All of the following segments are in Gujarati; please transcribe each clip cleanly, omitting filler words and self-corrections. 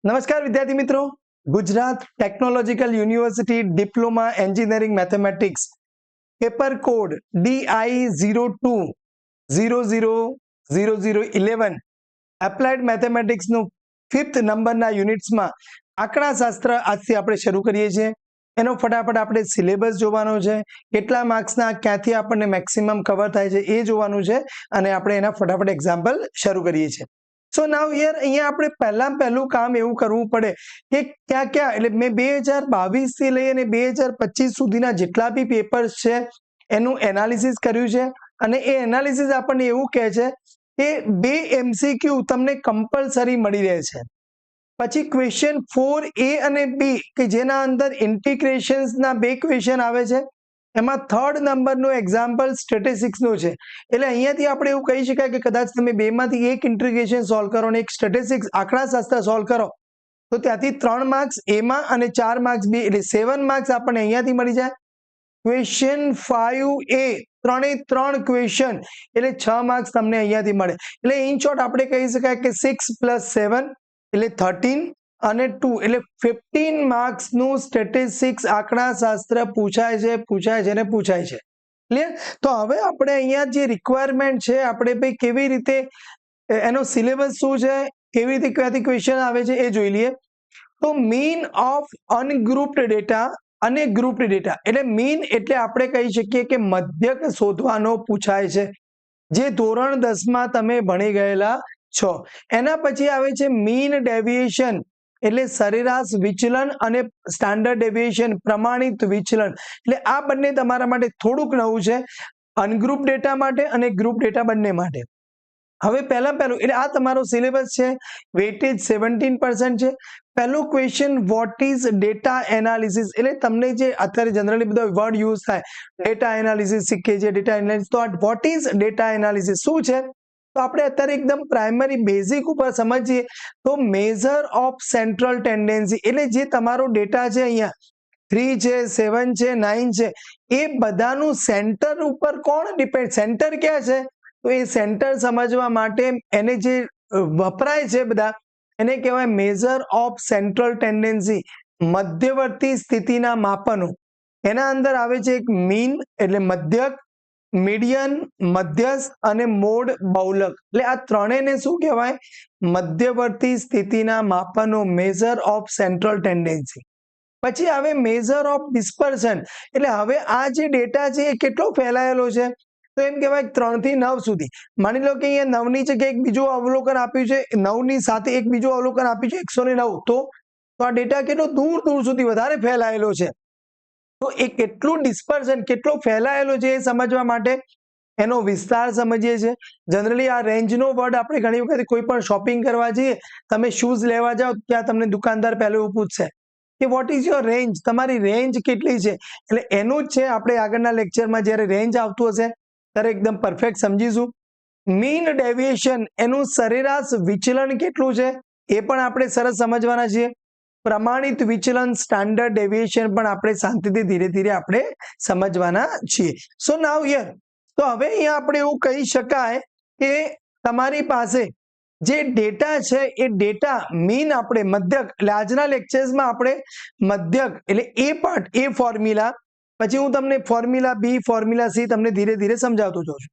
નમસ્કાર વિદ્યાર્થી મિત્રો, Gujarat technological university diploma engineering mathematics paper code DI02000011 applied મેથેમેટિક્સનું 5th નંબરના યુનિટ્સમાં આંકડાશાસ્ત્ર આજથી આપણે શરૂ કરીએ છીએ. એનો ફટાફટ આપણે સિલેબસ જોવાનો છે, કેટલા માર્ક્સના ક્યાંથી આપણને મેક્સિમમ કવર થાય છે એ જોવાનું છે અને આપણે એના ફટાફટ એક્ઝામ્પલ શરૂ કરીએ છીએ. સો નાવ હિયર અહીંયા આપણે પહેલું કામ એવું કરવું પડે કે ક્યાં એટલે મેં 2022 થી લઈ અને 2025 સુધીના જેટલા બી પેપર્સ છે એનું એનાલિસિસ કર્યું છે અને એ એનાલિસિસ આપણને એવું કહે છે કે 2 MCQ તમને કમ્પલસરી મળી રહે છે. પછી ક્વેશ્ચન 4A અને B કે જેના અંદર ઇન્ટિગ્રેશન્સના 2 ક્વેશ્ચન આવે છે, એમાં 3rd નંબરનું એક્ઝામ્પલ સ્ટેટિસ્ટિક્સનું છે. એટલે અહીંયાથી આપણે એવું કહી શકાય કે કદાચ તમે બેમાંથી એક ઇન્ટિગ્રેશન સોલ્વ કરો અને એક સ્ટેટિસ્ટિક્સ આંકડાશાસ્ત્ર સોલ્વ કરો તો ત્યાંથી 3 માર્ક્સ એમાં અને 4 માર્ક્સ બી એટલે 7 માર્ક્સ આપણને અહીંયાથી મળી જાય. ક્વેશ્ચન 5A 3 ક્વેશ્ચન એટલે 6 માર્ક્સ તમને અહીંયાથી મળે. એટલે ઇન શોર્ટ આપણે કહી શકાય કે 6 + 7 એટલે 13 અને 2 એટલે 15 માર્ક્સનું સ્ટેટિસ્ટિક્સ આંકડાશાસ્ત્ર પૂછાય છે. ક્લિયર? તો હવે આપણે અહીંયા જે રિક્વાયરમેન્ટ છે આપણે ભાઈ કેવી રીતે એનો સિલેબસ શું છે, કેવી રીતે ક્યાંથી ક્વેશ્ચન આવે છે એ જોઈ લઈએ. તો મીન ઓફ અનગ્રુપ્ડ ડેટા અને ગ્રુપ્ડ ડેટા એટલે મીન એટલે આપણે કહી શકીએ કે મધ્યક શોધવાનો પૂછાય છે, જે ધોરણ 10માં તમે ભણી ગયેલા છો. એના પછી આવે છે મીન ડેવિએશન એટલે સરેરાશ વિચલન અને સ્ટાન્ડર્ડ ડેવિએશન પ્રમાણિત વિચલન. એટલે આ બંને તમારા માટે થોડુંક નવું છે, અનગ્રુપ ડેટા માટે અને ગ્રુપ ડેટા બંને માટે. હવે પહેલું એટલે આ તમારો સિલેબસ છે, વેટેજ 17% છે. પહેલું question what is data analysis એટલે તમને જે અત્યારે જનરલી બધા વર્ડ યુઝ થાય, ડેટા એનાલિસિસ શીખીએ છીએ, ડેટા એનાલિસિસ. તો વોટ ઇઝ ડેટા એનાલિસિસ શું છે? તો આપણે અત્યારે એકદમ પ્રાઇમરી બેઝિક ઉપર સમજીએ તો મેઝર ઓફ સેન્ટ્રલ ટેન્ડન્સી એટલે જે તમારો ડેટા છે અહીંયા 3 છે, 7 છે, 9 છે, એ બધાનું સેન્ટર ઉપર કોણ ડિપેન્ડ, સેન્ટર ક્યાં છે? તો એ સેન્ટર સમજવા માટે એને જે વપરાય છે બધા એને કહેવાય મેઝર ઓફ સેન્ટ્રલ ટેન્ડન્સી, મધ્યવર્તી સ્થિતિના માપનો. એના અંદર આવે છે એક મીન એટલે મધ્યક, મીડિયન મધ્યસ્થ અને મોડ બહુલક. એટલે આ ત્રણેયને શું કહેવાય? મધ્યવર્તી સ્થિતિના માપનો, મેઝર ઓફ સેન્ટ્રલ ટેન્ડન્સી. પછી આવે મેઝર ઓફ ડિસ્પર્શન એટલે હવે આ જે ડેટા છે એ કેટલો ફેલાયેલો છે? તો એમ કહેવાય 3 થી 9 સુધી. માની લો કે અહીંયા 9 ની જગ્યાએ એક બીજું અવલોકન આપ્યું છે, 9 ની સાથે એક બીજું અવલોકન આપ્યું છે 109, તો આ ડેટા કેટલો દૂર સુધી વધારે ફેલાયેલો છે. તો એ કેટલું ડિસ્પર્શન, કેટલો ફેલાયેલો છે એ સમજવા માટે એનો વિસ્તાર સમજીએ છીએ. જનરલી આ રેન્જનો વર્ડ આપણે ઘણી વખત કોઈ પણ શોપિંગ કરવા જઈએ, તમે શૂઝ લેવા જાઓ ત્યાં તમને દુકાનદાર પહેલું એવું પૂછશે કે વોટ ઇઝ યોર રેન્જ, તમારી રેન્જ કેટલી છે. એટલે એનું જ છે આપણે આગળના લેક્ચરમાં જ્યારે રેન્જ આવતું હશે ત્યારે એકદમ પરફેક્ટ સમજીશું. મીન ડેવિએશન એનું સરેરાશ વિચલન કેટલું છે એ પણ આપણે સરસ સમજવાના છીએ. પ્રમાણિત વિચલન સ્ટાન્ડર્ડ ડેવિએશન પણ આપણે શાંતિથી ધીરે ધીરે આપણે સમજવાના છીએ. સો નાવ હિયર તો હવે અહીંયા આપણે એવું કહી શકાય કે તમારી પાસે જે ડેટા છે એ ડેટા મીન આપણે મધ્યક એટલે આજના લેક્ચર્સમાં આપણે મધ્યક એટલે એ પાર્ટ એ ફોર્મ્યુલા, પછી હું તમને ફોર્મ્યુલા બી ફોર્મ્યુલા સી તમને ધીરે ધીરે સમજાવતો જાઉં છું.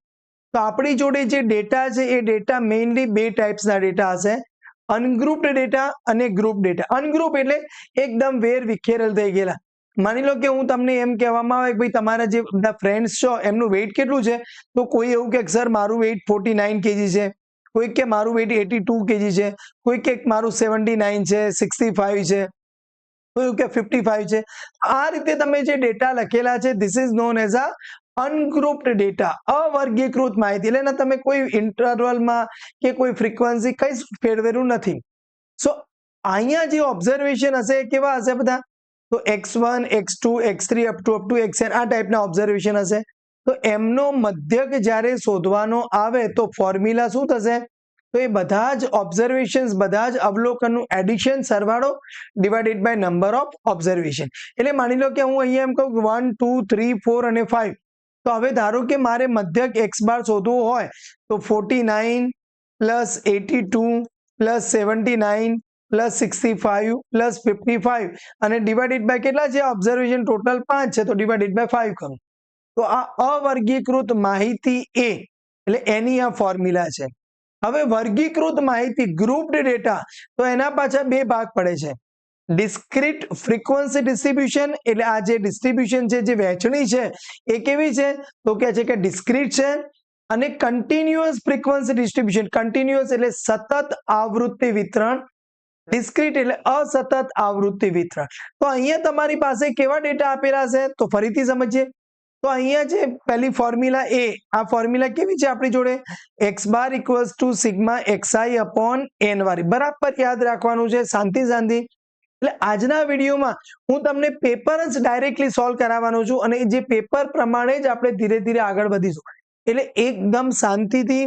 તો આપણી જોડે જે ડેટા છે એ ડેટા મેઇનલી 2 ટાઈપ્સના ડેટા હશે, અનગ્રુપ્ડ ડેટા અને ગ્રુપ ડેટા. અનગ્રુપ એટલે એકદમ વેર વિખેરેલ થઈ ગયેલા. માની લો કે હું તમને એમ કહેવામાં આવે કે ભાઈ તમારા જે બધા ફ્રેન્ડ્સ છો એમનું વેઇટ કેટલું છે, તો કોઈ એવું કે સર મારું વેઇટ 49 kg છે, કોઈ કે મારું વેઇટ 82 kg છે, કોઈ કે મારું 79 છે, 65 છે, કોઈ કે 55 છે. આ રીતે તમે જે ડેટા લખેલા છે this is known as a ungrouped data, અવર્ગીકૃત માહિતી. એટલે તમે કોઈ ઇન્ટરવલમાં કે કોઈ ફ્રીક્વન્સી કઈ ફેરવેલું નથી. સો અહીંયા જે ઓબ્ઝર્વેશન હશે એ કેવા હશે બધા? તો x1, x2, x3 up to xn આ ટાઈપના ઓબ્ઝર્વેશન હશે. તો એમનો મધ્યક જ્યારે શોધવાનો આવે તો ફોર્મ્યુલા શું થશે? તો એ બધા જ ઓબ્ઝર્વેશન્સ, બધા જ અવલોકનનું એડિશન, સરવાળો divided by number of observation. એટલે માની લો કે હું અહીંયા એમ કહું 1, 2, 3, 4 અને 5. તો હવે ધારો કે મારે મધ્યક x બાર શોધવું હોય તો 49 + 82 + 79 પ્લસ 65 પ્લસ 55 અને ડિવાઇડેડ બાય કેટલા છે? ઓબ્ઝર્વેશન ટોટલ 5 છે, તો ડિવાઇડેડ બાય 5 કરો. તો આ અવર્ગીકૃત માહિતી એ એટલે એની આ ફોર્મ્યુલા છે. હવે વર્ગીકૃત માહિતી ગ્રુપ્ડ ડેટા, તો એના પાછળ બે ભાગ પડે છે. ડિસ્ક્રીટ ફ્રીક્વન્સી ડિસ્ટ્રીબ્યુશન એટલે આ જે ડિસ્ટ્રીબ્યુશન છે, જે વહેંચણી છે એ કેવી છે? તો કે છે કે ડિસ્ક્રીટ છે. અને કન્ટિન્યુઅસ ફ્રીક્વન્સી ડિસ્ટ્રીબ્યુશન, કન્ટિન્યુઅસ એટલે સતત આવૃત્તિ વિતરણ, ડિસ્ક્રીટ એટલે અસતત આવૃત્તિ વિતરણ. તો અહીંયા તમારી પાસે કેવા ડેટા આપેલા છે? તો ફરીથી સમજીએ. તો અહીંયા જે પહેલી ફોર્મ્યુલા એ, આ ફોર્મ્યુલા કેવી છે આપણી જોડે? X bar equals to sigma x i upon n વાળી. બરાબર યાદ રાખવાનું છે, શાંતિ શાંતિ. એટલે આજના વિડીયોમાં હું તમને પેપર જ ડાયરેક્ટલી સોલ્વ કરાવવાનો છું અને જે પેપર પ્રમાણે જ આપણે ધીરે ધીરે આગળ વધીશું. એટલે એકદમ શાંતિથી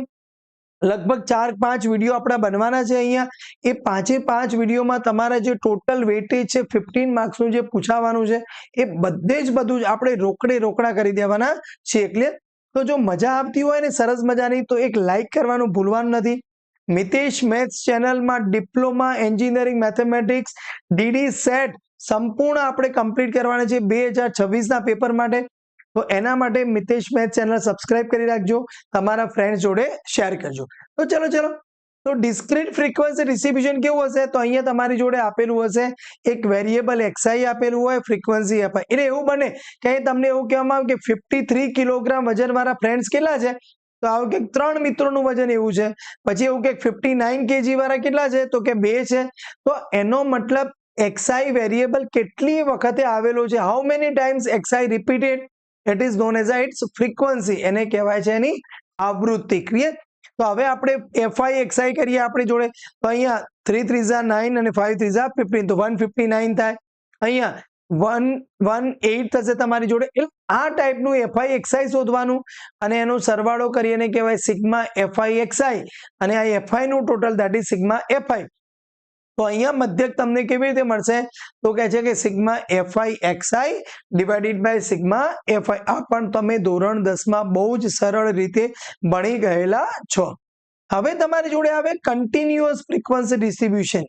લગભગ 4-5 વિડીયો આપણા બનવાના છે અહીંયા. એ 5 વિડીયોમાં તમારા જે ટોટલ વેટેજ છે 15 માર્ક્સનું જે પૂછાવાનું છે એ બધું જ આપણે રોકડા કરી દેવાના છે. એટલે તો જો મજા આવતી હોય ને સરસ મજાની, તો એક લાઈક કરવાનું ભૂલવાનું નથી. મિતેશ મેથ્સ ચેનલમાં diploma engineering mathematics DD set સંપૂર્ણ આપણે કમ્પ્લીટ કરવાના છે 2026ના પેપર માટે. તો એના માટે મિતેશ મેથ્સ ચેનલ સબસ્ક્રાઇબ કરી રાખજો, તમારા ફ્રેન્ડ્સ જોડે શેર કરજો. તો ચલો તો ડિસ્ક્રીટ ફ્રીક્વન્સી ડિસ્ટ્રીબ્યુશન કેવું હશે? તો અહીંયા તમારી જોડે આપેલું હશે એક વેરિયેબલ એક્સઆઈ આપેલું હોય, ફ્રીક્વન્સી એફઆઈ. એટલે એવું બને કે તમને એવું કહેવામાં આવે કે 53 કિલોગ્રામ વજનવાળા ફ્રેન્ડ્સ કેટલા છે? તો આવું કે 3 મિત્રોનું વજન એવું છે. પછી એવું કે 59 કેજી વાળા કેટલા છે? તો કે 2 છે. તો એનો મતલબ એક્સઆઈ વેરિયેબલ કેટલી વખતે આવેલો છે, how many times XI repeated, it is known as its frequency, એને કહેવાય છે એની આવૃત્તિ. ક્લિયર? તો હવે આપણે એફઆઈ એક્સઆઈ કરીએ આપણી જોડે. તો અહીંયા 3 3 9 અને 5 3 15, તો 159 થાય. અહીંયા 118 થશે તમારી જોડે. આ ટાઈપનું એફઆઈ એક્સઆઈ શોધવાનું અને એનો સરવાળો કરીને કહેવાય સિગ્મા એફઆઈ એક્સઆઈ, અને આ એફઆઈ નું total that is sigma FI. તો અહીંયા મધ્યક તમને કેવી રીતે મળશે? તો કહે છે કે sigma f i x i divided by sigma f i. આ પણ તમે ધોરણ 10માં બહુ જ સરળ રીતે ભણી ગયેલા છો. હવે તમારી જોડે આવે કન્ટિન્યુઅસ ફ્રીક્વન્સી ડિસ્ટ્રીબ્યુશન.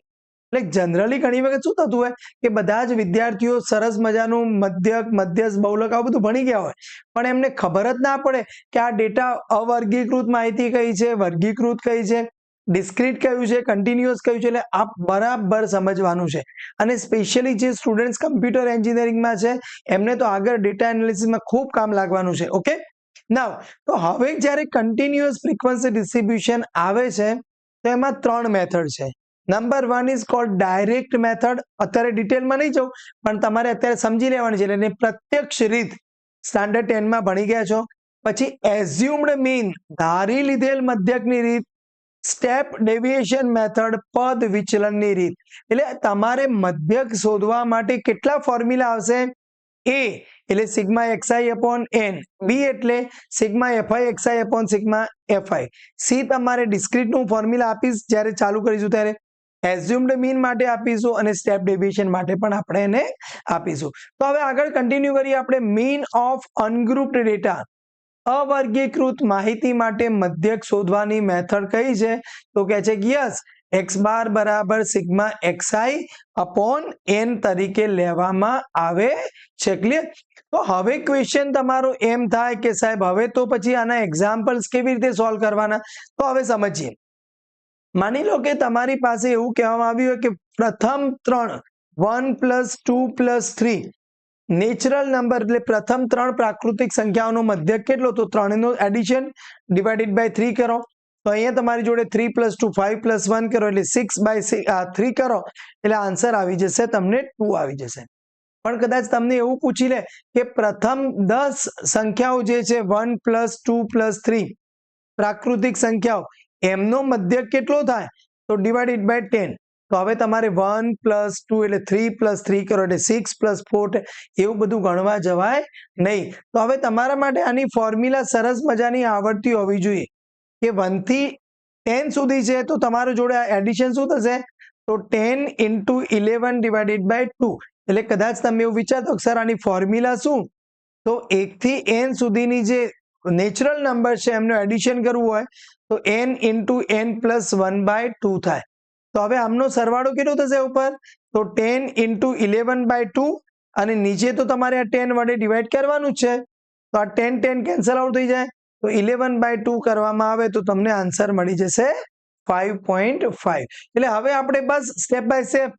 એટલે જનરલી ઘણી વખત શું થતું હોય કે બધા જ વિદ્યાર્થીઓ સરસ મજાનું મધ્યક, મધ્યસ્થ, બહુલક આવું બધું ભણી ગયા હોય, પણ એમને ખબર જ ના પડે કે આ ડેટા અવર્ગીકૃત માહિતી કઈ છે, વર્ગીકૃત કઈ છે, ડિસ્ક્રીટ કયું છે, કન્ટિન્યુઅસ કયું છે. એટલે આ બરાબર સમજવાનું છે. અને સ્પેશિયલી જે સ્ટુડન્ટ્સ કમ્પ્યુટર એન્જિનિયરિંગમાં છે એમને તો આગળ ડેટા એનાલિસિસમાં ખૂબ કામ લાગવાનું છે. ઓકે, નાવ તો હવે જ્યારે કન્ટિન્યુઅસ ફ્રીક્વન્સી ડિસ્ટ્રીબ્યુશન આવે છે તો એમાં 3 મેથડ છે. Number 1 is called direct method. અત્યારે ડિટેલમાં નહીં જાઉં, પણ તમારે અત્યારે સમજી લેવાની છે. એટલે પ્રત્યક્ષ રીત સ્ટાન્ડર્ડ 10માં ભણી ગયા છો. પછી એઝ્યુમ્ડ મીન, ધારી લીધેલ મધ્યકની રીત. સ્ટેપ ડેવિએશન મેથડ, પદ વિચલનની રીત. એટલે તમારે મધ્યક શોધવા માટે કેટલા ફોર્મ્યુલા આવશે? એ એટલે સિગ્મા એક્સઆઈ અપોન એન, બી એટલે sigma f i XI upon sigma FI, C તમારે ડિસ્ક્રીટનું ફોર્મ્યુલા આપીશ જ્યારે ચાલુ કરીશું ત્યારે, એઝ્યુમ્ડ મીન માટે આપીશું અને સ્ટેપ ડેવિએશન માટે પણ આપણે એને આપીશું. તો હવે આગળ કન્ટિન્યુ કરીએ આપણે. મીન ઓફ અનગ્રુપ્ડ ડેટા, અવર્ગીકૃત માહિતી માટે મધ્યક શોધવાની મેથડ કઈ છે? તો કહે છે કે યસ, એક્સ બાર બરાબર સિગ્મા એક્સઆઈ અપોન એન તરીકે લેવામાં આવે છે. ક્લિયર? તો હવે ક્વેશ્ચન તમારો એમ થાય કે સાહેબ હવે તો પછી આના એક્ઝામ્પલ્સ કેવી રીતે સોલ્વ કરવાના? તો હવે સમજીએ. માની લો કે તમારી પાસે એવું કહેવામાં આવ્યું કે પ્રથમ 3 1 + 2 + 3 નેચરલ નંબર, એટલે પ્રથમ 3 પ્રાકૃતિક સંખ્યાઓનો મધ્યક કેટલો? તો 3 નું એડિશન ડિવાઇડેડ બાય 3 કરો. તો અહીંયા તમારી જોડે 3 + 2 5 + 1 કરો એટલે 6/3 કરો એટલે આન્સર આવી જશે તમને 2 આવી જશે. પણ કદાચ તમને એવું પૂછી લે કે પ્રથમ 10 સંખ્યાઓ જે છે 1 + 2 + 3 પ્રાકૃતિક સંખ્યાઓ, એમનો મધ્યક કેટલો થાય? તો ડિવાઇડેડ બાય 10. તો હવે તમારે 1 + 2 એટલે 3 + 3 કરો એટલે 6 + 4, એવું બધું ગણવા જવાય નહીં. તો હવે તમારા માટે આની ફોર્મ્યુલા સરસ મજાની આવડતી હોવી જોઈએ કે 1 થી 10 સુધી છે. તો તમારું જોડે એડિશન શું થશે? તો 10 × 11 ડિવાઇડેડ બાય 2. એટલે કદાચ તમે એવું વિચારતો સર આની ફોર્મ્યુલા શું? તો 1 થી n સુધીની જે નેચરલ નંબર છે એમનું એડિશન કરવું હોય તો n × n + 1/2 થાય. તો હવે આમનો સરવાળો કેટલો થશે ઉપર? તો 10 into 11/2 અને નીચે તો તમારે આ 10 વડે ડિવાઈડ કરવાનું જ છે. તો આ 10 કેન્સલ આઉટ થઈ જાય. તો 11/2 કરવામાં આવે તો તમને આન્સર મળી જશે 5.5. એટલે હવે આપણે બસ સ્ટેપ બાય સ્ટેપ.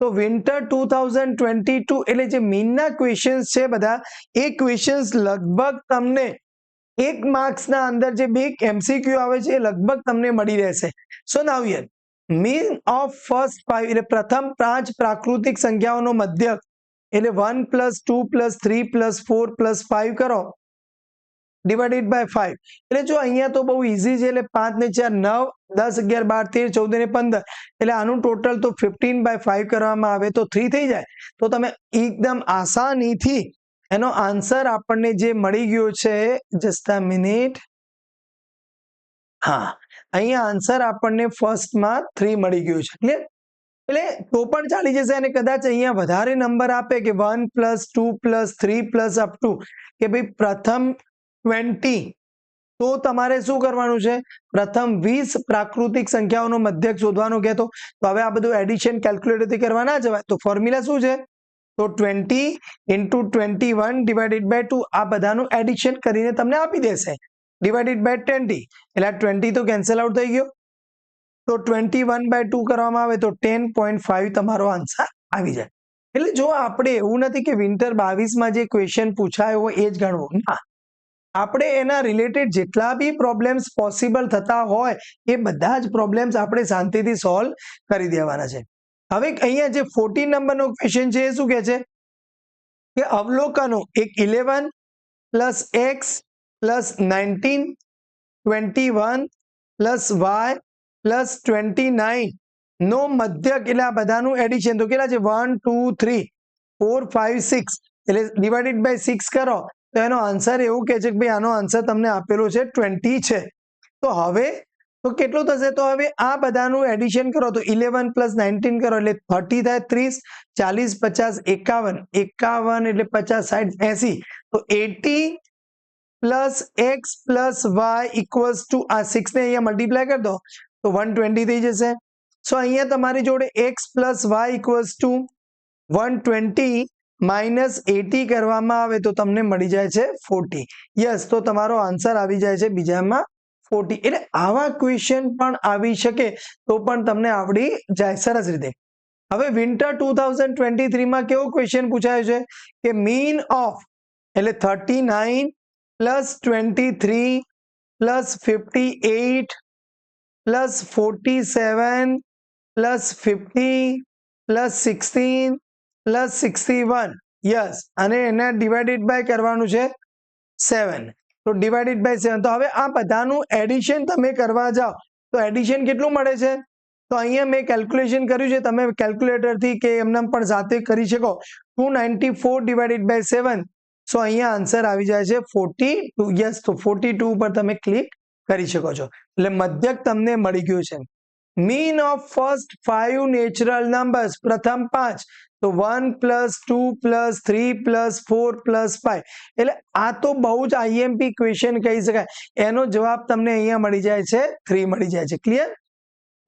તો વિન્ટર 2022 એટલે જે મીનના ક્વેશ્ચન્સ છે બધા, એ ક્વેશ્ચન્સ લગભગ તમને 1 માર્ક્સના અંદર જે બે MCQ આવે છે એ લગભગ તમને મળી રહેશે. સો નાઉ હિયર મીન ઓફ ફર્સ્ટ 5 એટલે પ્રથમ 5 પ્રાકૃતિક સંખ્યાઓનો મધ્યક એટલે 1 + 2 + 3 + 4 + 5 કરો ડિવાઇડેડ બાય 5. એટલે જો અહીંયા તો બહુ ઈઝી છે. એટલે 5 ને 4 9, 10 11 12 13 14 ને 15 એટલે આનું ટોટલ તો 15/5 કરવામાં આવે તો 3 થઈ જાય. તો તમે એકદમ આસાનીથી એનો આન્સર આપણને જે મળી ગયો છે, જસ્ટ અ મિનિટ, હા અહીંયા આન્સર આપણને ફર્સ્ટમાં 3 મળી ગયું છે. ક્લિયર? એટલે તો પણ ચાલી જશે. અને કદાચ અહીંયા વધારે નંબર આપે કે 1 + 2 + 3 + અપ ટુ કે ભાઈ પ્રથમ 20, તો તમારે શું કરવાનું છે? પ્રથમ 20 પ્રાકૃતિક સંખ્યાઓનો મધ્યક શોધવાનો કહેતો. તો હવે આ બધું એડિશન કેલ્ક્યુલેટરથી કરવા ના જવાય. તો ફોર્મ્યુલા શું છે? તો 20 × 21 / 2 આ બધાનું એડિશન કરીને તમને આપી દેશે ડિવાઇડેડ બાય 20. એટલે આ 20 તો કેન્સલ આઉટ થઈ ગયો. તો 21/2 કરવામાં આવે તો 10.5 તમારો આન્સર આવી જાય. એટલે જો આપણે એવું નથી કે વિન્ટર 22માં જે ક્વેશ્ચન પૂછાયો હોય એ જ ગણવો, ના, આપણે એના રિલેટેડ જેટલા બી પ્રોબ્લેમ્સ પોસિબલ થતા હોય એ બધા જ પ્રોબ્લેમ્સ આપણે શાંતિથી સોલ્વ કરી દેવાના છે. હવે અહીંયા જે 14 નંબરનો ક્વેશ્ચન છે એ શું કહે છે કે અવલોકનો એક 11 + x + 19 21 + y + 29 નો મધ્યક એટલે આ બધાનું એડિશન તો કેટલા છે? 1 2 3 4 5 6 એટલે ડિવાઇડેડ બાય 6 કરો તો એનો આન્સર એવું કહે છે કે ભાઈ આનો આન્સર તમને આપેલો છે 20 છે. તો હવે તો કેટલું થશે? તો હવે આ બધાનું એડિશન કરો તો 11 + 19 કરો એટલે 30 થાય, 30 40 50 51 51 એટલે 50 60 80 તો 80 + x + y = આ 6 ને અહીંયા મલ્ટીપ્લાય કરી દો તો 120 થઈ જશે. સો અહીંયા તમારી જોડે x + y = 120 - 80 કરવામાં આવે તો તમને મળી જાય છે 40. યસ, તો તમારો આન્સર આવી જાય છે બીજામાં 40. એટલે આવા ક્વેશ્ચન પણ આવી શકે તો પણ તમને આવડી જાય સરસ રીતે. હવે વિન્ટર 2023માં કેવો ક્વેશ્ચન પૂછાયો છે કે મીન ઓફ એટલે 39 + 23 + 58 + 47 + 50 + 16 + 61, યસ, અને એને ડિવાઇડેડ બાય કરવાનું છે 7. તો ડિવાઇડેડ બાય 7. તો હવે આ બધાનું એડિશન તમે કરવા જાઓ તો એડિશન કેટલું મળે છે? તો અહીંયા મેં કેલ્ક્યુલેશન કર્યું છે, તમે કેલ્ક્યુલેટરથી કે એમને પણ સાથે કરી શકો. 294 / 7. સો અહીંયા આન્સર આવી જાય છે 42. યસ, તો 42 ઉપર તમે ક્લિક કરી શકો છો. એટલે મધ્યક તમને મળી ગયું છે. Mean of first 5 natural numbers પ્રથમ 5 તો 1 + 2 + 3 + 4 + 5 એટલે આ તો બહુ જ IMP ક્વેશ્ચન કહી શકાય. એનો જવાબ તમને અહીંયા મળી જાય છે 3 મળી જાય છે. ક્લિયર?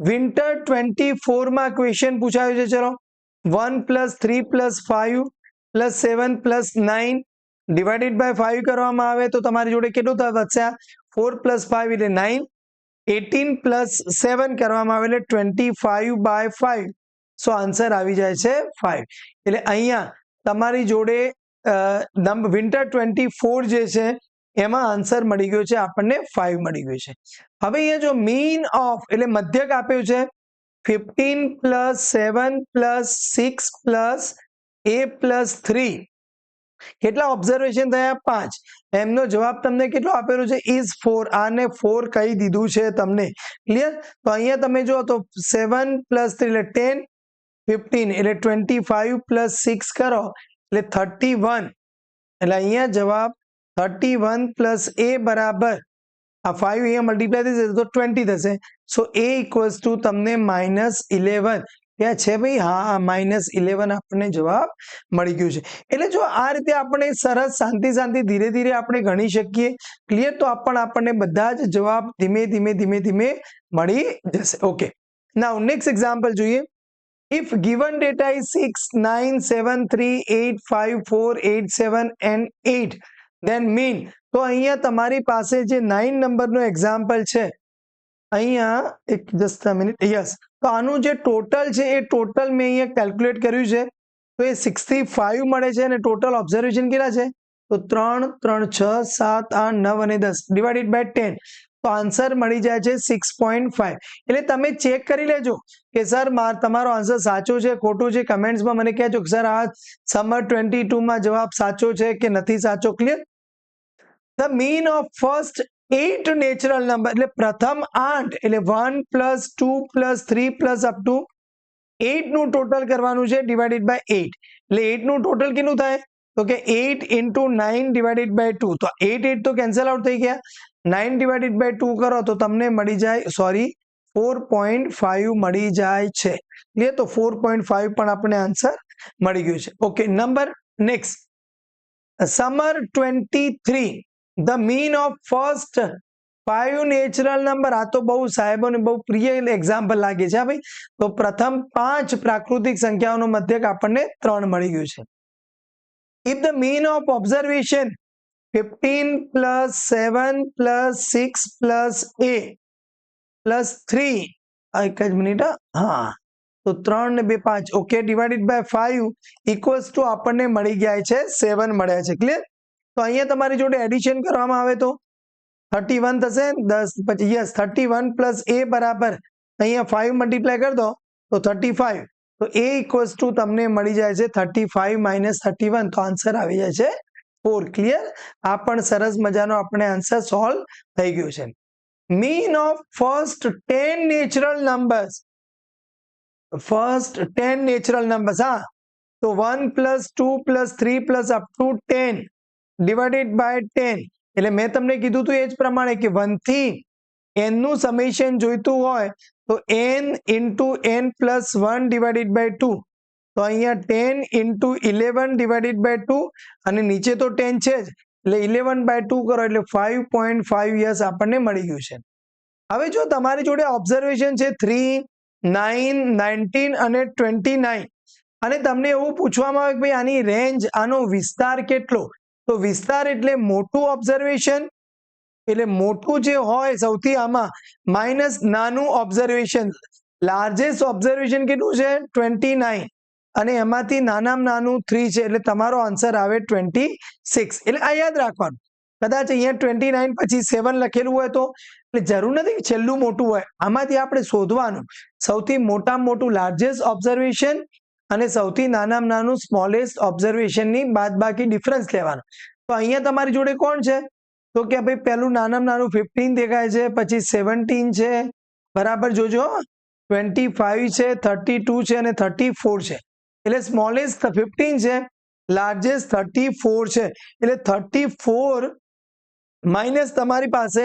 વિન્ટર 24માં ક્વેશ્ચન પૂછાયું છે. ચલો 1 + 3 + 5 + 7 + 9 ડિવાઇડેડ બાય 5 કરવામાં આવે તો તમારી જોડે કેટલું વધશે? 4 + 5 એટલે 9. 18 + 7 કરવામાં આવે એટલે 25/5. સો આન્સર આવી જાય છે 5. એટલે અહીંયા તમારી જોડે વિન્ટર 24 જે છે એમાં આન્સર મળી ગયો છે આપણને 5 મળી ગયું છે. હવે અહીંયા જો મીન ઓફ એટલે મધ્યક આપ્યું છે 15 + 7 + 6 + a + 3 કેટલા ઓબ્ઝર્વેશન થયા? 5. એમનો જવાબ તમને કેટલો આપેલો છે? ઇઝ 4. આને 4 કહી દીધું છે તમને. ક્લિયર? તો અહીંયા તમે જો તો 7 + 3 એટલે 10, 15 એટલે 25 + 6 કરો એટલે 31. એટલે અહીંયા જવાબ 31 + a બરાબર આ 5 અહીંયા મલ્ટીપ્લાય થશે તો 20 થશે. સો a = તમને -11 ત્યાં છે ભાઈ, હા, -11 આપણને જવાબ મળી ગયું છે. એટલે જો આ રીતે આપણે સરસ શાંતિ ધીરે ધીરે આપણે ગણી શકીએ. ક્લિયર? તો આપણને બધા જ જવાબ ધીમે ધીમે મળી જશે. ઓકે. નાઉ નેક્સ્ટ એક્ઝામ્પલ જોઈએ. If given data is 6, 9, 7, 3, 8, 5, 4, 8, 7 and 8, then mean. તો અહીંયા તમારી પાસે જે 9 નંબરનો એક્ઝામ્પલ છે, અહીંયા એક જસ્ટ અ મિનિટ, યસ, તો આનું જે ટોટલ છે એ ટોટલ મેં અહીંયા કેલ્ક્યુલેટ કર્યું છે, તો એ 65 મળે છે અને ટોટલ ઓબ્ઝર્વેશન કેટલા છે, તો 3, 3, 6, 7, 8, 9 અને 10 ડિવાઇડેડ બાય 10, તો આન્સર મળી જાય છે 6.5. એટલે તમે ચેક કરી લેજો કે સર તમારો આન્સર સાચો છે ખોટું છે, કમેન્ટ્સમાં મને કહેજો કે સર આ સમર 22 જવાબ સાચો છે કે નથી સાચો. Clear? The mean of first 8 natural number, એટલે પ્રથમ 8, એટલે 1 + 2 + 3 + અપ ટુ 8 નું ટોટલ કરવાનું છે ડિવાઇડેડ બાય 8. એટલે 8 નું ટોટલ કેટલું થાય, તો કે 8 × 9 ડિવાઇડેડ બાય 2. તો 8 તો કેન્સલ આઉટ થઈ ગયા, 9 ડિવાઇડેડ બાય 2 કરો તો તમને મળી જાય, સોરી, 4.5 મળી જાય છે. ક્લિયર? તો 4.5 પણ આપણે આન્સર મળી ગયું છે. Okay, number next, summer 23, the mean of first 5 natural number. આ તો બહુ સાહેબોને બહુ પ્રિય એક્ઝામ્પલ લાગે છે ભાઈ. તો પ્રથમ 5 પ્રાકૃતિક સંખ્યાઓનો મધ્યક આપણને 3 મળી ગયું છે. If the mean of observation 15 + 7 + 6 + a + 3, એક જ મિનિટ, હા, તો 3 ને 2 5, okay, divided by 5 equals to આપણને મળી ગયા છે 7 મળ્યા છે. ક્લિયર? તો અહીંયા તમારી જોડે એડિશન કરવામાં આવે તો 31 થશે, 10 પછી, યસ, 31 + a બરાબર અહીંયા 5 મલ્ટીપ્લાય કરી દો તો 35, તો a ઇક્વલ્સ ટુ તમને મળી જાય છે 35 - 31, તો આન્સર આવી જાય છે 4. ક્લિયર? આ પણ સરસ મજાનો આપણે આન્સર સોલ્વ થઈ ગયો છે. Mean of first 10 natural numbers, first 10 natural numbers, હા, તો 1 + 2 + 3 + અપ ટુ 10 ડિવાઇડેડ બાય 10. એટલે મેં તમને કીધું હતું એ જ પ્રમાણે કે 1 થી n નું સમેશન જોઈતું હોય તો n × n + 1 ડિવાઇડેડ બાય 2. તો અહીંયા 10 × 11 ડિવાઇડેડ બાય 2, અને નીચે તો 10 છે જ, એટલે 11/2 કરો એટલે 5.5 યસ આપણને મળી ગયું છે. હવે જો તમારી જોડે ઓબ્ઝર્વેશન છે 3, 9, 19 અને 29, અને તમને એવું પૂછવામાં આવે કે ભાઈ આની રેન્જ, આનો વિસ્તાર કેટલો, તો વિસ્તાર એટલે મોટું ઓબ્ઝર્વેશન, એટલે મોટું જે હોય સૌથી આમાં માઇનસ નાનું ઓબ્ઝર્વેશન. લાર્જેસ્ટ ઓબ્ઝર્વેશન કેટલું છે 29, અને એમાંથી નાનામાં નાનું 3 છે, એટલે તમારો આન્સર આવે 26. એટલે આ યાદ રાખવાનું. કદાચ અહીંયા 29 પછી 7 લખેલું હોય તો, એટલે જરૂર નથી કે છેલ્લું મોટું હોય, આમાંથી આપણે શોધવાનું સૌથી મોટામાં મોટું લાર્જેસ્ટ ઓબ્ઝર્વેશન અને સૌથી નાનામાં નાનું સ્મોલેસ્ટ ઓબ્ઝર્વેશનની બાદબાકી ડિફરન્સ લેવાનો. તો અહીંયા તમારી જોડે કોણ છે, તો કે ભાઈ પહેલું નાનામાં નાનું 15 દેખાય છે, પછી 17 છે, બરાબર જોજો, 25 છે, 32 છે અને 34 છે. એટલે સ્મોલેસ્ટ 15 છે, લાર્જેસ્ટ 34 છે. એટલે 34 માઇનસ તમારી પાસે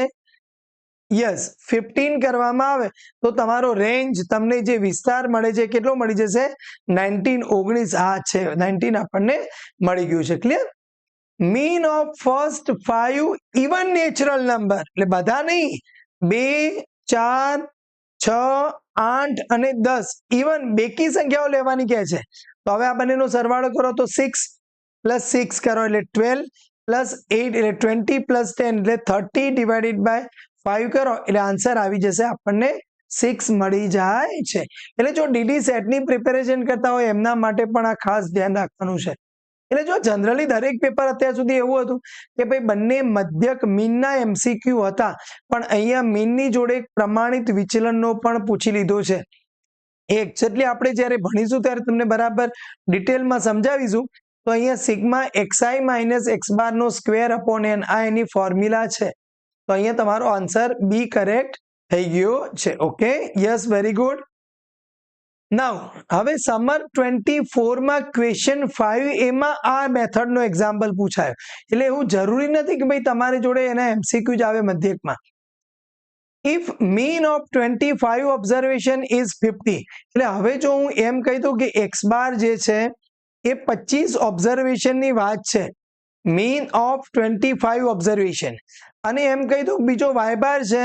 યસ 15 કરવામાં આવે તો તમારો રેન્જ, તમને જે વિસ્તાર મળે છે કેટલો મળી જશે 19, 19. આ છે 19 આપણને મળી ગયું છે. Clear? Mean of first 5 even natural number, એટલે બધા નહીં, 2, 4, 6, 8 અને 10 ઇવન બેકી સંખ્યાઓ લેવાની કહે છે. તો હવે આ બંનેનો સરવાળો કરો તો 6 + 6 કરો એટલે 12 + 8 એટલે 20 + 10 એટલે 30 ડિવાઇડેડ બાય 5 કરો એટલે આન્સર આવી જશે આપણને 6 મળી જાય છે. એટલે જો ડીડી સેટની પ્રિપેરેશન કરતા હોય એમના માટે પણ આ ખાસ ધ્યાન રાખવાનું છે. એટલે જો જનરલી દરેક પેપર અત્યાર સુધી એવું હતું કે ભાઈ બંને મધ્યક મીનના MCQ હતા, પણ અહીંયા મીનની જોડે પ્રમાણિત વિચલનનો પણ પૂછી લીધો છે. એક્ઝેક્ટલી આપણે જ્યારે ભણીશું ત્યારે તમને બરાબર ડિટેલમાં સમજાવીશું. તો અહીંયા સિગ્મા xi - x બાર નો સ્ક્વેર અપોન n, આ એની ફોર્મ્યુલા છે. તો અહીંયા તમારો આન્સર બી કરેક્ટ થઈ ગયો છે. Okay, yes, very good. Now હવે સમર 24 ક્વેશ્ચન 5A માં આ મેથડનો એક્ઝામ્પલ પૂછાયો. એટલે એવું જરૂરી નથી કે ભાઈ તમારી જોડે એના MCQ જ આવે મધ્યકમાં. If mean of 25 observation is 50, એટલે હવે જો હું એમ કહી દઉં કે x બાર જે છે એ 25 ઓબ્ઝર્વેશનની વાત છે, મીન ઓફ 25 ઓબ્ઝર્વેશન, અને એમ કહી દઉં બીજો y બાર છે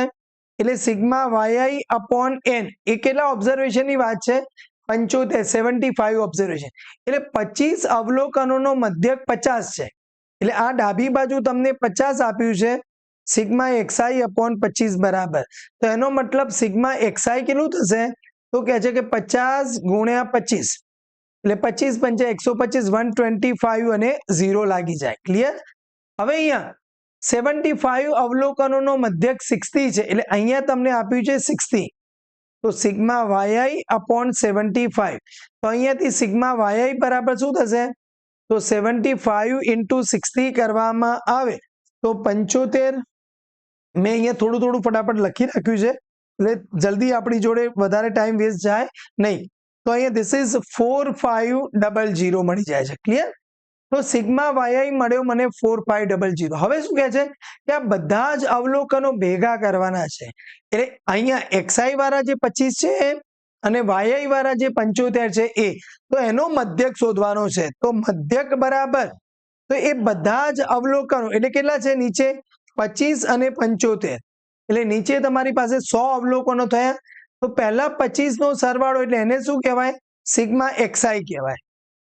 એટલે સિગ્મા વાય અપોન એન એ કેટલા ઓબ્ઝર્વેશનની વાત છે 75 75 ઓબ્ઝર્વેશન એટલે 25 અવલોકનોનો મધ્યક 50 છે એટલે આ ડાબી બાજુ તમને 50 આપ્યું છે સિગ્મા xi અપોન 25 બરાબર તો એનો મતલબ સિગ્મા xi કેટલું થશે તો કહે છે કે 50 ગુણ્યા 25 એટલે 25 પંચા 125 125 અને 0 લાગી જાય ક્લિયર હવે અહીંયા 75 અવલોકનોનો મધ્યક 60 છે એટલે અહીંયા તમને આપ્યું છે 60 તો સિગ્મા yi અપોન 75 તો અહીંયાથી સિગ્મા yi બરાબર શું થશે તો 75 ઇન્ટુ 60 કરવામાં આવે તો 75 મેં અહીંયા થોડું થોડું ફટાફટ લખી રાખ્યું છે એટલે જલ્દી આપણી જોડે વધારે ટાઈમ વેસ્ટ જાય નહીં તો અહીંયા ધીસ ઇઝ 4500 મળી જાય છે ક્લિયર તો સિગ્મા yi મળ્યો મને 4500 હવે શું કહે છે કે આ બધા જ અવલોકનો ભેગા કરવાના છે એટલે અહીંયા xi વાળા જે 25 છે અને yi વાળા જે 75 છે એ તો એનો મધ્યક શોધવાનો છે તો મધ્યક બરાબર તો એ બધા જ અવલોકનો એટલે કેટલા છે નીચે 25 અને 75 એટલે નીચે તમારી પાસે 100 અવલોકનો થયા તો પહેલા 25 નો સરવાળો એટલે એને શું કહેવાય સિગ્મા xi કહેવાય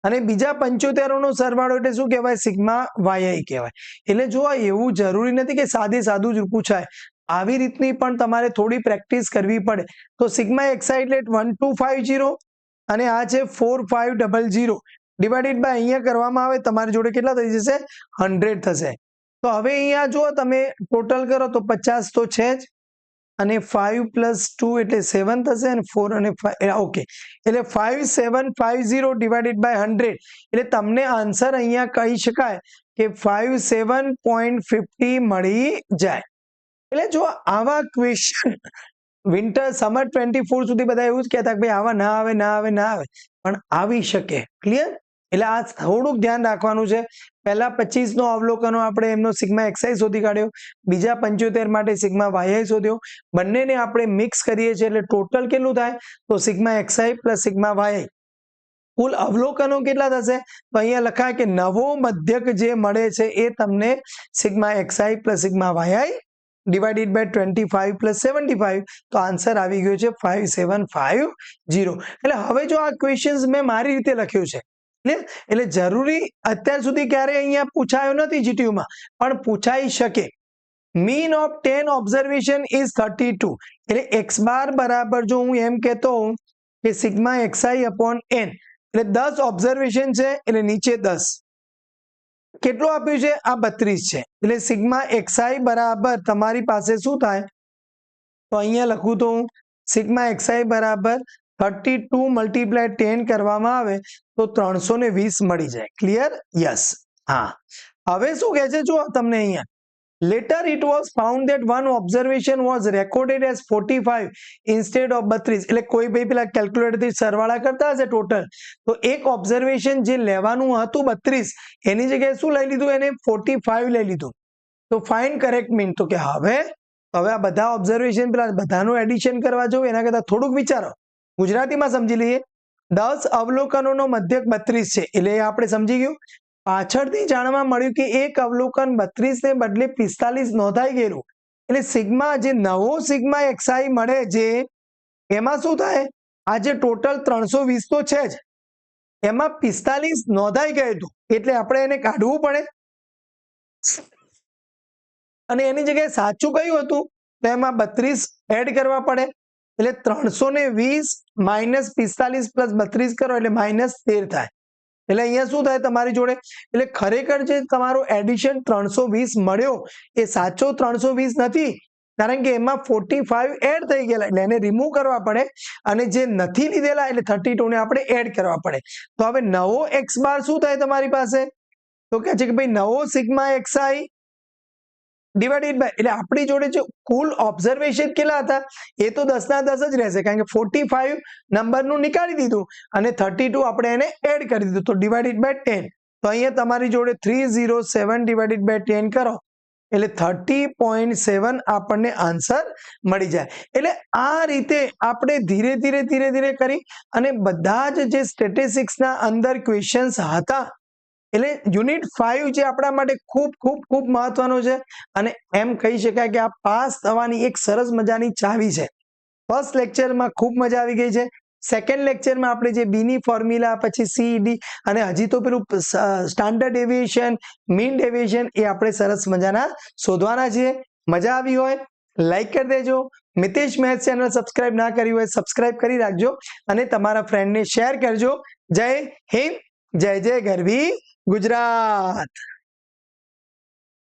અને બીજા 75 નો સરવાળો એટલે શું કહેવાય સિગ્મા yi કહેવાય એટલે જો એવું જરૂરી નથી કે સાદું જ પૂછાય આવી રીતની પણ તમારે થોડી પ્રેક્ટિસ કરવી પડે તો સિગ્મા xi એટલે 1250 અને આ છે 4500 ડિવાઇડેડ બાય અહીંયા કરવામાં આવે તમારી જોડે કેટલા થઈ જશે 100 થશે તો હવે અહીંયા જો તમે ટોટલ કરો તો 50 તો છે જ અને 5 + 2 એટલે 7 થશે અને 4 અને 5 ઓકે એટલે 5750 ડિવાઇડેડ બાય 100 એટલે તમને આન્સર અહીંયા કહી શકાય કે 57.50 મળી જાય એટલે જો આવા ક્વેશ્ચન વિન્ટર સમર 24 સુધી બધા એવું જ કહેતા કે ભાઈ આવા ના આવે પણ આવી શકે ક્લિયર એટલે આ થોડુંક ધ્યાન રાખવાનું છે પહેલા 25 નો અવલોકનો આપણે એમનો સિગ્મા xi શોધી કાઢ્યો બીજા 75 માટે સિગ્મા yi શોધ્યો બંનેને આપણે મિક્સ કરીએ છીએ એટલે ટોટલ કેટલું થાય તો sigma xi plus sigma yi કુલ અવલોકનો કેટલા થશે તો અહીંયા લખાય કે નવો મધ્યક જે મળે છે એ તમને sigma xi plus sigma yi divided by 25 plus 75 તો આન્સર આવી ગયો છે 5750 એટલે હવે જો આ ક્વેશ્ચન્સ મેં મારી રીતે લખ્યું છે એટલે જરૂરી અત્યાર સુધી ક્યારે અહીંયા પૂછાયો નથી જીટીયુમાં પણ પૂછાઈ શકે મીન ઓફ 10 ઓબ્ઝર્વેશન ઇઝ 32 એટલે x બાર બરાબર જો હું એમ કહેતો હોઉં કે સિગ્મા xi અપોન n એટલે 10 ઓબ્ઝર્વેશન છે એટલે નીચે 10 કેટલું આપ્યું છે આ 32 છે એટલે સિગ્મા xi બરાબર તમારી પાસે શું થાય તો અહીંયા લખું તો હું સિગ્મા xi બરાબર 32 × 10 કરવામાં આવે તો 320 મળી જાય ક્લિયર યસ હા હવે શું કહે છે જો તમને અહીંયા letter it was found that one observation was recorded as 45 instead of 32 એટલે કોઈ ભાઈ પેલા કેલ્ક્યુલેટરથી સરવાળા કરતા હશે ટોટલ તો એક ઓબ્ઝર્વેશન જે લેવાનું હતું 32 એની જગ્યાએ શું લઈ લીધું એને 45 લઈ લીધું તો ફાઇન્ડ કરેક્ટ મીન તો કે હવે આ બધા ઓબ્ઝર્વેશન પેલા બધાનું એડિશન કરવા જવું એના કરતા થોડુંક વિચારો ગુજરાતીમાં સમજી લઈએ 10 અવલોકનોનો મધ્યક 32 છે એટલે આપણે સમજી ગયું પાછળથી જાણવા મળ્યું કે એક અવલોકન 32 ને બદલે 45 નોંધાઈ ગયેલું એટલે સિગ્મા જે નવો સિગ્મા xi મળે જે એમાં શું થાય આ જે ટોટલ 320 તો છે જ એમાં 45 નોંધાઈ ગયું હતું એટલે આપણે એને કાઢવું પડે અને એની જગ્યાએ સાચું કયું હતું તો એમાં 32 એડ કરવા પડે એટલે 320 - 45 + 32 કરો એટલે -13 થાય એટલે અહીંયા શું થાય તમારી જોડે એટલે ખરેખર જે તમારો એડિશન 320 મળ્યો એ સાચો 320 નથી કારણ કે એમાં 45 એડ થઈ ગયેલા એટલે એને રિમૂવ કરવા પડે અને જે નથી લીધેલા એટલે 32 ને આપણે એડ કરવા પડે તો હવે નવો x બાર શું થાય તમારી પાસે તો કહે છે કે ભાઈ નવો સિગ્મા xi ડિવાઇડેડ બાય એટલે આપણી જોડે જે કુલ ઓબ્ઝર્વેશન કેટલા હતા એ તો 10 ના 10 જ રહેશે કારણ કે 45 નંબરનું નીકાળી દીધું અને 32 આપણે એને એડ કરી દીધું તો ડિવાઇડેડ બાય 10 તો અહીંયા તમારી જોડે 307 ડિવાઇડેડ બાય 10 કરો એટલે 30.7 આપણને આન્સર મળી જાય એટલે આ રીતે આપણે ધીરે ધીરે કરી અને બધા જ જે સ્ટેટિસ્ટિક્સના અંદર ક્વેશ્ચન્સ હતા એટલે યુનિટ 5 જે આપણા માટે ખૂબ ખૂબ ખૂબ મહત્વનો છે અને એમ કહી શકાય કે આ પાસ થવાની એક સરસ મજાની ચાવી છે. ફર્સ્ટ લેક્ચરમાં ખૂબ મજા આવી ગઈ છે. સેકન્ડ લેક્ચરમાં આપણે જે બીની ફોર્મ્યુલા પછી સીડી અને હજી તો પેલું સ્ટાન્ડર્ડ ડેવિએશન મીન ડેવિએશન એ આપણે સરસ મજાના શોધવાના છીએ. મજા આવી હોય લાઈક કરી દેજો. મિતેશ મેથ્સ ચેનલ સબસ્ક્રાઇબ ના કરી હોય સબસ્ક્રાઇબ કરી રાખજો અને તમારા ફ્રેન્ડને શેર કરજો. જય હિન્દ, જય જય ગરવી ગુજરાત.